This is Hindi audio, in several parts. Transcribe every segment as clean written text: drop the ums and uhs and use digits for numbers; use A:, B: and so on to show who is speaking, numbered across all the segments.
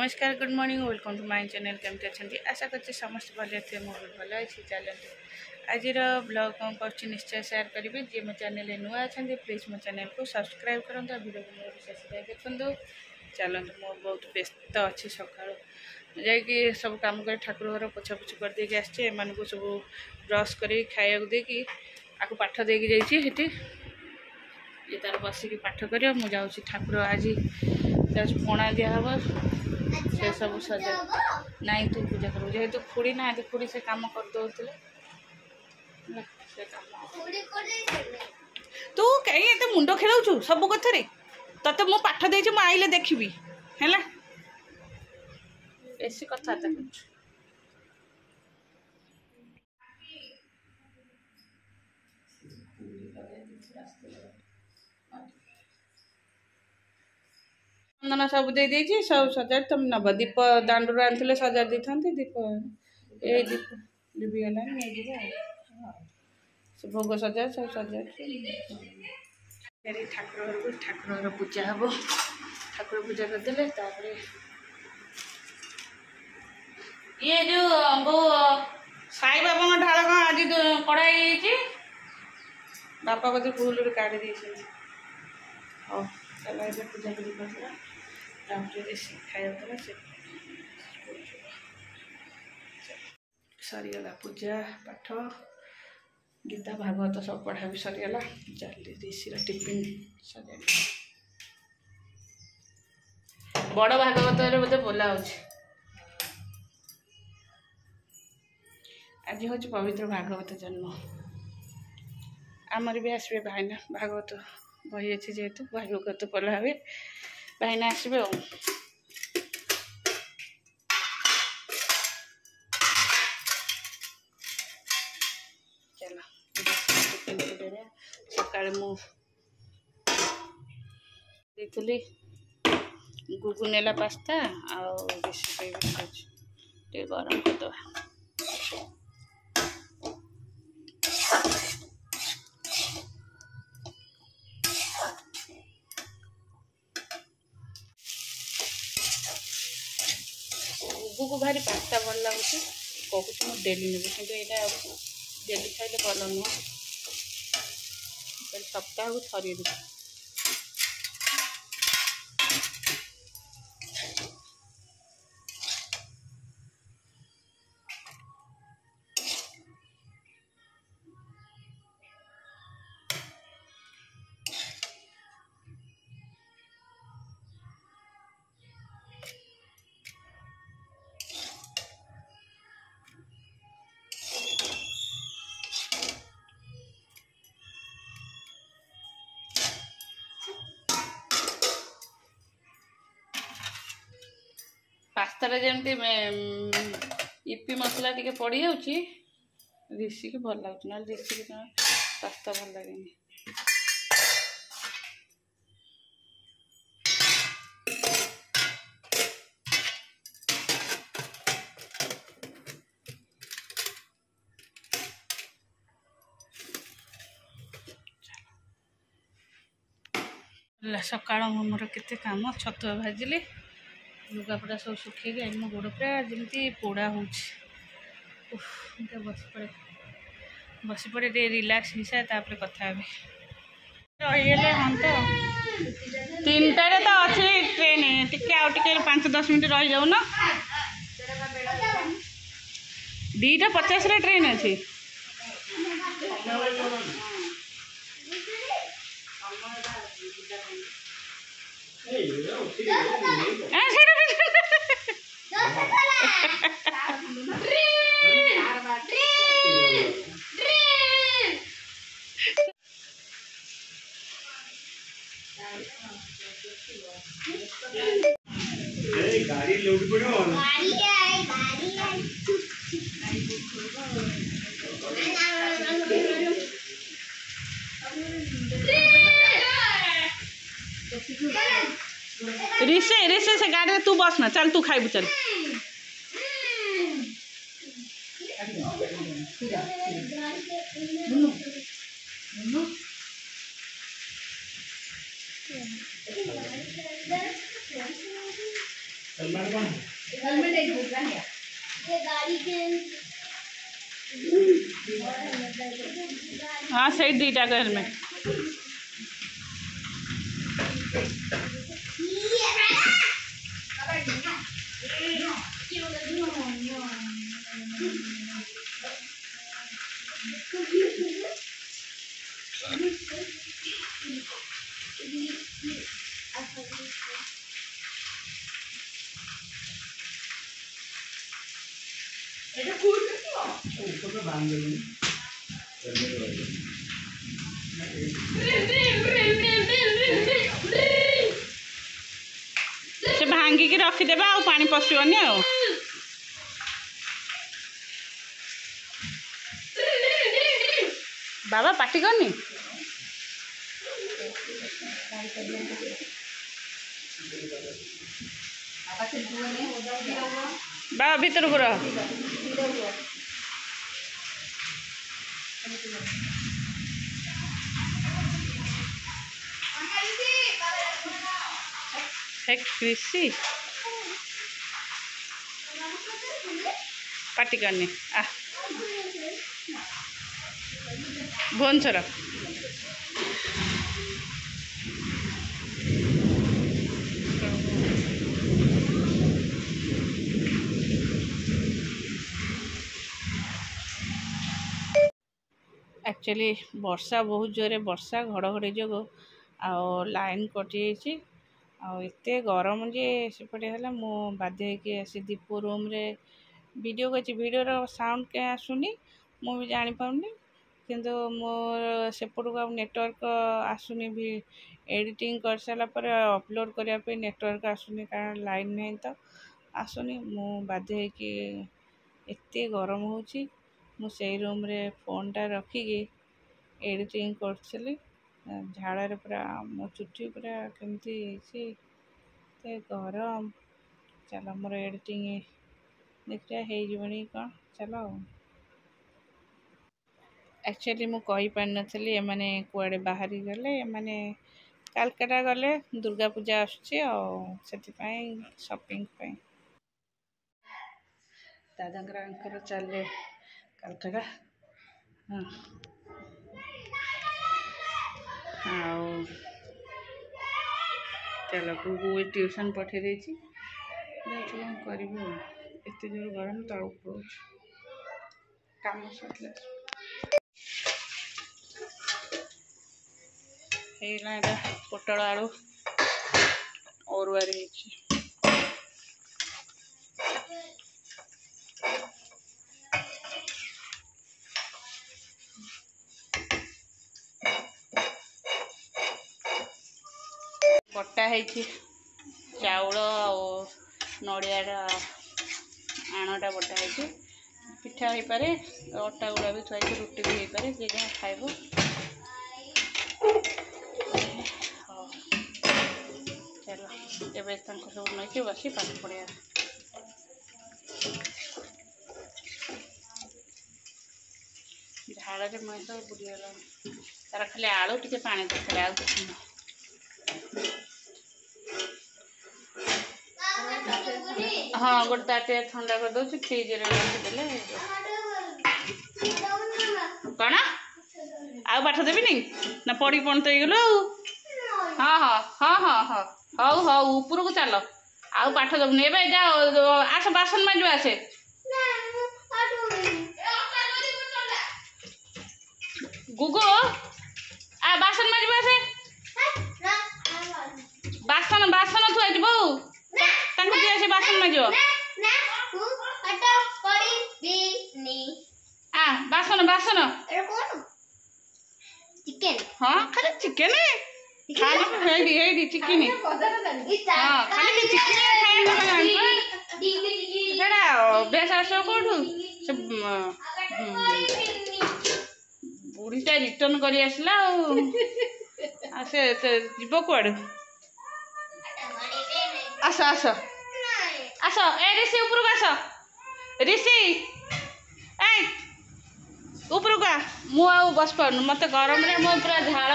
A: नमस्कार good morning welcome to my channel केमती अच्छा आशा करते समस्त भले थे मुझे भल अच्छी चलते आज ब्लॉग कौन कर निश्चय शेयर करेंगे जी मो चैनल नुआ अच्छा प्लीज मो चैनल को सब्सक्राइब करूँ वीडियो को मोर शेष जाए देखूँ चलते मो बहुत व्यस्त अच्छी सका जा सब कम कर ठाकुर घर पोछापोछि कर देके आसचे को सब ब्रश कर खाया देकी आपको पाठ देकी जाइए ये तार बसिक पाठ कर मुझे ठाकुर आज पणा दिहब से सब सजा नाई तू पूजा कर जेहेतु खुड़ी ना खुड़ी से कम कर दौले तू कहीं एत मुंड खेलु सब कथार तते मु पाठ दे आइले देखी है बेसी कथबार्ता कर चंदन सब दे देछि सब सजा तुम नब दीप दांडू आनी सजा दी था दीप ये दीप लिभिगला भोग सजा सब सजा ठाकुर घर पूजा हम ठाकुर पूजा करदे ये जो वो साई बाबा ढाल कौन आज कड़ाई बापा बोधे भूल काढ़ी दे चलो ये पूजा कर खाया सरीगला पूजा पाठ गीता भागवत सब पढ़ा भी सरीगला चल ऋषि टिफिन सजा बड़ भागवत बोधे बोला आज हूँ पवित्र भागवत जन्म आमर भी आसबे भाईना भागवत बही अच्छे जेहेतु भागवत पढ़ा हुए भाईना आसबे चलो सका मुझे गुगु नेला पास्ता आगे गरम करदे गुगु को भारी पास्ता भल लगुच कहूँ मुझे डेली नेबी कि यहाँ डेली खाइले भल नुह सप्ताह को थरी देवी पास्ता जमती इपी मसला टी पड़ जाऊँगी ऋषि की भल लगे ना ऋषि की पास्ता भल लगे सका मोर केते काम छतुआ भाजिली लुगापटा सब सुखे मो गोड़ पूरा जमी पोड़ा हो बस पड़े रिलैक्स हिसाब तापर कथा रहीगले हाँ तो 3टारे तो अच्छी ट्रेन टे 5-10 मिनट रही जाऊ ना 2:50 ट्रेन अच्छी गाड़ी लोड पड़ो ऋषि से गाड़ी तू बस ना चल तू खाइबू चल सलमान कौन हाँ सही दीटा का हेलमेट से भांगिकी रखिदेबा आ पानी पशिबनी आ बाबा पाटी करनी बाबा भीतर को रह कृषि पाटी करनी आ भुवनेश्वर एक्चुअली वर्षा बहुत जोरे वर्षा घड़घड़ी जो लाइन कटि आते गरम जे सेपटे है मु बाध्य कि आसी दीपू रूम रे वीडियो कर वीडियोर साउंड क्या आसुनी मु भी जानी पाउनी किंतु मोर सेपट को नेटवर्क आसुनी भी एडिटिंग कर सारा पर अपलोड करने नेटवर्क आसुनी कारण लाइन नहीं तो आसुनी मु बाध्य कि एते गरम होची मु से रूम रे फोन टा रखिकी एडिटिंग करी झाड़े पूरा मो चुटी पूरा केमती गरम चलो मोर एडिटिंग देखिए होनी कौन चलो एक्चुअली मु कही पार नथली एमाने कुआडे बाहरी गले एमाने कालकाटा गले दुर्गा पूजा आसुची शॉपिंग पे दादा चले कालकाटा हाँ चलो को ट्यूशन पठे देती करी एत जोर गरम तल कम सर पोटल आलू और बटा है चाउल नड़ियार आणटा बटा है पिठा हो पारे अटा गुड़ा भी थोड़ा रुटी भी हो पारे जे जहाँ खाइब चलो एवं सब नई बस पाठ पढ़िया झाड़े मैं तो बुड़ीगला तार खाली आलू टे पा दरकार आउ कि हाँ गोटे ताटे ठंडा कर दो फ्रिज रखिदे कौन आउ पाठ देवी ना पढ़ी पढ़ तो गलु हाँ हाँ हाँ हाँ हाँ हौ हौ ऊपर को चल आउ पाठ देवनी ए जाओ आस बासन माजू आसे गुगु आ बासन माजू आसे बासन बासन थुआ जीवो तांको दिया से बासन माजो आ बासन बासन चिकन हाँ खाली चिकन खाली हेडी चिकन हाँ खाली चिकन खाया अभ्यास आस कौटू बुढ़ीटा रिटर्न कर आसला से जीव कौड़ आस आस आस ए ऋषि ऊपर को आस ऋषि ए ऊपर को मु आ बस पार मत गरम रे मो पूरा झाड़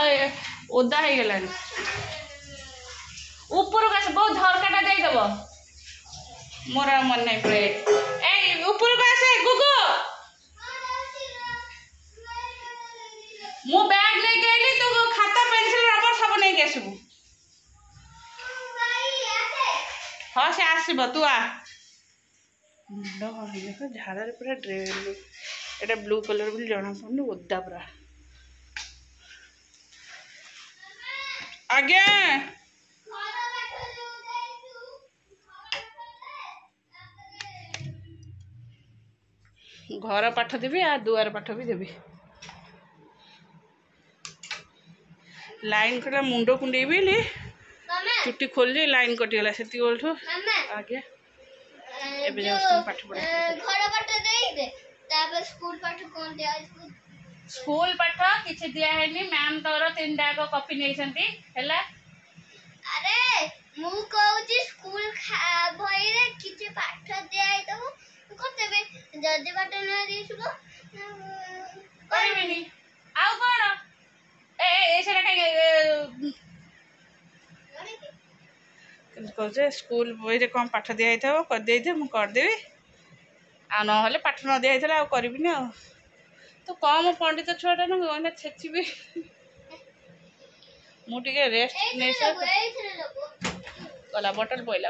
A: ओदा हो गलानी ऊपर को आस बहुत झरकाटा देदेव मोर मन नहीं पड़े ए ऊपर को आसे गुगु मु बैग लेके आइली तू खाता पेंसिल रबर सब नहीं के आसबू हाँ से आसब तू आ मुंड देख झाड़े पूरा ड्रेस एटा ब्लू कलर बोली जना पड़ुनी ओदा पूरा आज्ञा घर पाठ देवी आ दुआर पाठ भी देवी लाइन कटा मुंड कुंडे भी चुट्टी खोल लाइन कटिगला से आगे एबे जाऊँ पाठ पढ़ा
B: घर पाठ देई दे तापर स्कूल पाठ कोन दिया
A: स्कूल पाठ किछि दिया हैनी मैम तोर 3टा को कॉपी नै छंती हैला
B: अरे मु कहूची स्कूल भई रे किछि पाठ दियाई तो करतेबे जदी पाठ न दिसबो
A: करबिनी आउ कोन ए सेटा काई कहे स्कूल बही रे कौन पाठ दिखाई कर दे मु करदेवी आ ना पाठ न दिखाई आ करबिनी आ तो कम पंडित छुआटा ना छेचबी मुझे रेस्ट नहीं गला बटल पइला